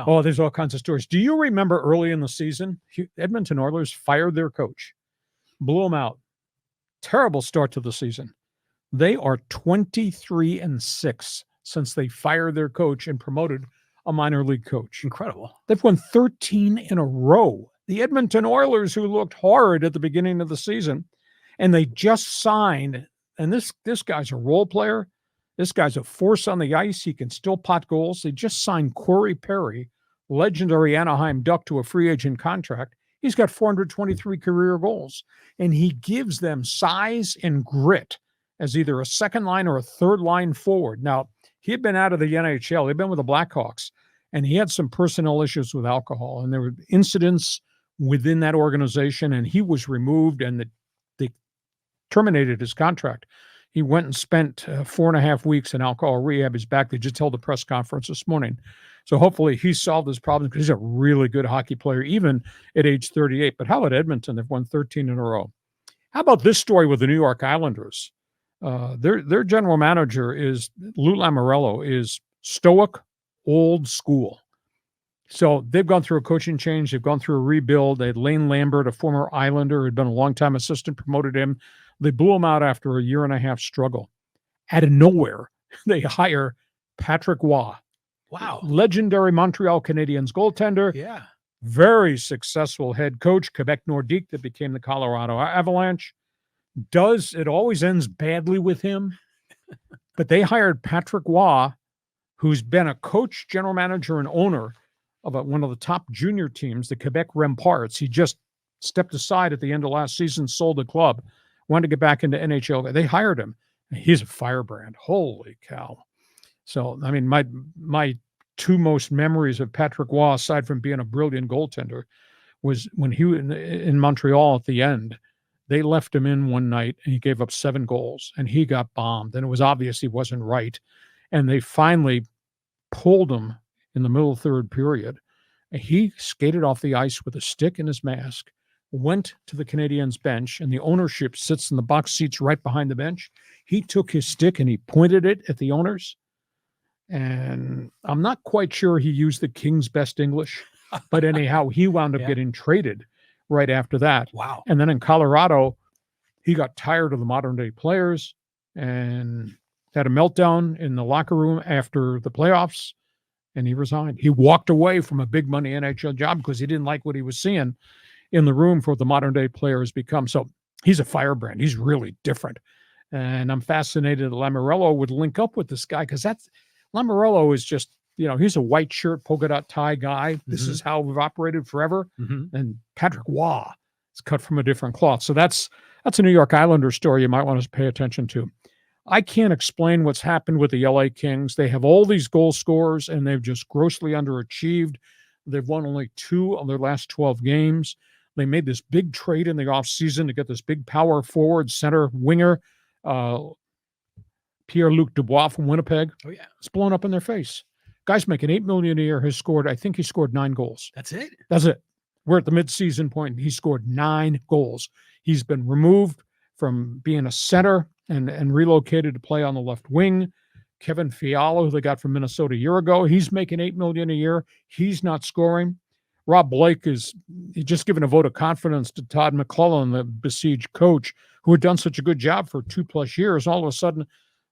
no. Oh, there's all kinds of stories. Do you remember early in the season, Edmonton Oilers fired their coach, blew him out. Terrible start to the season. They are 23-6 since they fired their coach and promoted a minor league coach. Incredible. They've won 13 in a row. The Edmonton Oilers, who looked horrid at the beginning of the season, and they just signed, and this guy's a role player. This guy's a force on the ice. He can still pot goals. They just signed Corey Perry, legendary Anaheim Duck, to a free agent contract. He's got 423 career goals, and he gives them size and grit as either a second line or a third line forward. Now, he had been out of the NHL. He'd been with the Blackhawks, and he had some personnel issues with alcohol, and there were incidents within that organization, and he was removed, and they terminated his contract. He went and spent 4.5 weeks in alcohol rehab. He's back. They just held a press conference this morning. So hopefully he solved his problem, because he's a really good hockey player, even at age 38. But how about Edmonton? They've won 13 in a row. How about this story with the New York Islanders? Their general manager is Lou Lamoriello, is stoic, old school. So they've gone through a coaching change. They've gone through a rebuild. They had Lane Lambert, a former Islander who had been a longtime assistant, promoted him. They blew him out after a 1.5-year struggle. Out of nowhere, they hire Patrick Waugh. Wow. Legendary Montreal Canadiens goaltender. Yeah. Very successful head coach, Quebec Nordique, that became the Colorado Avalanche. It always ends badly with him. But they hired Patrick Waugh, who's been a coach, general manager, and owner of one of the top junior teams, the Quebec Remparts. He just stepped aside at the end of last season, sold the club, wanted to get back into NHL. They hired him. He's a firebrand. Holy cow. So, I mean, my two most memories of Patrick Waugh, aside from being a brilliant goaltender, was when he was in Montreal at the end. They left him in one night, and he gave up 7 goals, and he got bombed. And it was obvious he wasn't right. And they finally pulled him in the middle of the third period. And he skated off the ice with a stick in his mask, went to the Canadiens bench, and the ownership sits in the box seats right behind the bench. He took his stick and he pointed it at the owners. And I'm not quite sure he used the King's best English, but anyhow, he wound up getting traded right after that. Wow. And then in Colorado, he got tired of the modern day players and had a meltdown in the locker room after the playoffs, and he resigned. He walked away from a big money NHL job because he didn't like what he was seeing in the room for what the modern day players become. So he's a firebrand. He's really different. And I'm fascinated that Lamoriello would link up with this guy, because Lamoriello is just, he's a white shirt, polka dot tie guy. This is how we've operated forever. And Patrick Waugh is cut from a different cloth. So that's a New York Islanders story you might want to pay attention to. I can't explain what's happened with the LA Kings. They have all these goal scorers, and they've just grossly underachieved. They've won only 2 of their last 12 games. They made this big trade in the offseason to get this big power forward, center, winger, Pierre-Luc Dubois from Winnipeg. Oh, yeah. It's blown up in their face. Guy's making $8 million a year. He scored 9 goals. That's it? That's it. We're at the mid-season point. He scored 9 goals. He's been removed from being a center and relocated to play on the left wing. Kevin Fiala, who they got from Minnesota a year ago, he's making $8 million a year. He's not scoring. Rob Blake is just given a vote of confidence to Todd McClellan, the besieged coach, who had done such a good job for 2+ years. All of a sudden,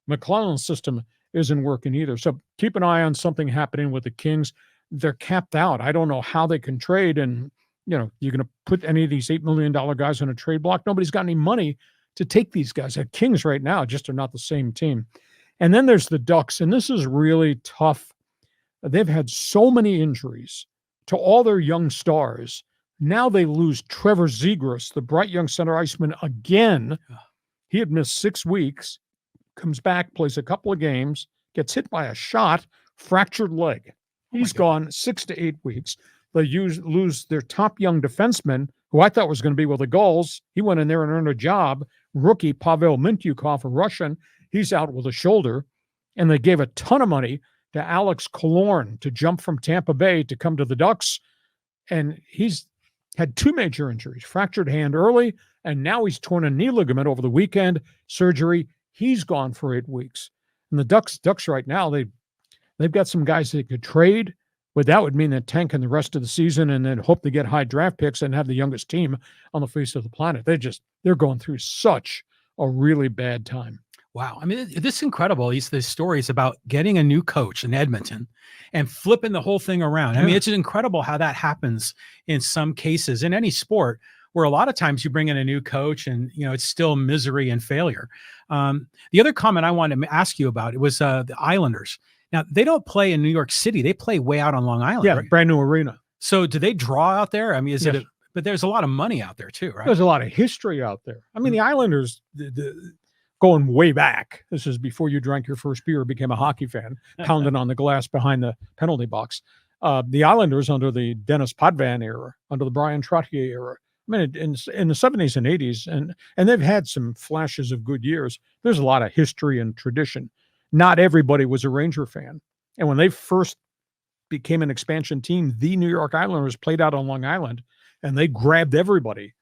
McClellan's system isn't working either. So keep an eye on something happening with the Kings. They're capped out. I don't know how they can trade. And, you're going to put any of these $8 million guys on a trade block. Nobody's got any money to take these guys. The Kings right now just are not the same team. And then there's the Ducks, and this is really tough. They've had so many injuries to all their young stars. Now they lose Trevor Zegras, the bright young center iceman, again. He had missed 6 weeks, comes back, plays a couple of games, gets hit by a shot, fractured leg. He's gone 6 to 8 weeks. They lose their top young defenseman, who I thought was going to be with the Gulls. He went in there and earned a job. Rookie Pavel Mintyukov, a Russian, he's out with a shoulder. And they gave a ton of money to Alex Killorn to jump from Tampa Bay to come to the Ducks. And he's had 2 major injuries, fractured hand early, and now he's torn a knee ligament over the weekend, surgery. He's gone for 8 weeks. And the Ducks right now, they've got some guys they could trade. But that would mean that tank in the rest of the season and then hope to get high draft picks and have the youngest team on the face of the planet. They're going through such a really bad time. Wow. I mean, this is incredible. These stories about getting a new coach in Edmonton and flipping the whole thing around. I mean, it's incredible how that happens in some cases in any sport, where a lot of times you bring in a new coach and, it's still misery and failure. The other comment I wanted to ask you about, it was the Islanders. Now, they don't play in New York City. They play way out on Long Island. Yeah, right? brand new arena. So do they draw out there? I mean, but there's a lot of money out there too, right? There's a lot of history out there. I mean, the Islanders, going way back, this is before you drank your first beer, became a hockey fan, pounding on the glass behind the penalty box. The Islanders under the Dennis Potvin era, under the Brian Trottier era, I mean, in the 70s and 80s, and they've had some flashes of good years. There's a lot of history and tradition. Not everybody was a Ranger fan. And when they first became an expansion team, the New York Islanders played out on Long Island, and they grabbed everybody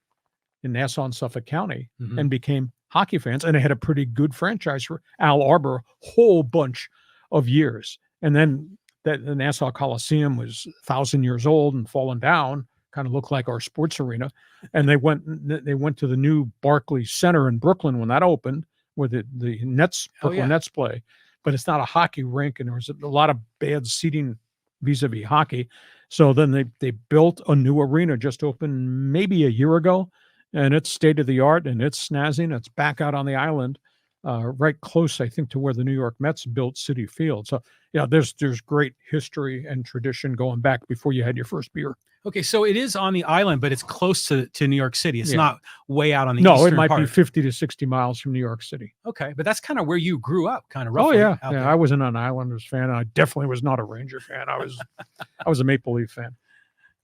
in Nassau and Suffolk County and became hockey fans. And they had a pretty good franchise for Al Arbor, whole bunch of years. And then the Nassau Coliseum was 1,000 years old and fallen down, kind of looked like our sports arena. And they went to the new Barclays Center in Brooklyn when that opened, where the Brooklyn Nets play. But it's not a hockey rink, and there was a lot of bad seating vis-a-vis hockey. So then they built a new arena, just opened maybe a year ago, and it's state-of-the-art, and it's snazzy. It's back out on the island, right close, I think, to where the New York Mets built Citi Field. So, there's great history and tradition going back before you had your first beer. Okay, so it is on the island, but it's close to New York City. It's not way out on the eastern part. No, it might be 50 to 60 miles from New York City. Okay, but that's kind of where you grew up, kind of roughly. Oh, yeah. I wasn't an Islanders fan, and I definitely was not a Ranger fan. I was a Maple Leaf fan.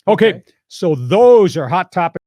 Okay, so those are hot topics.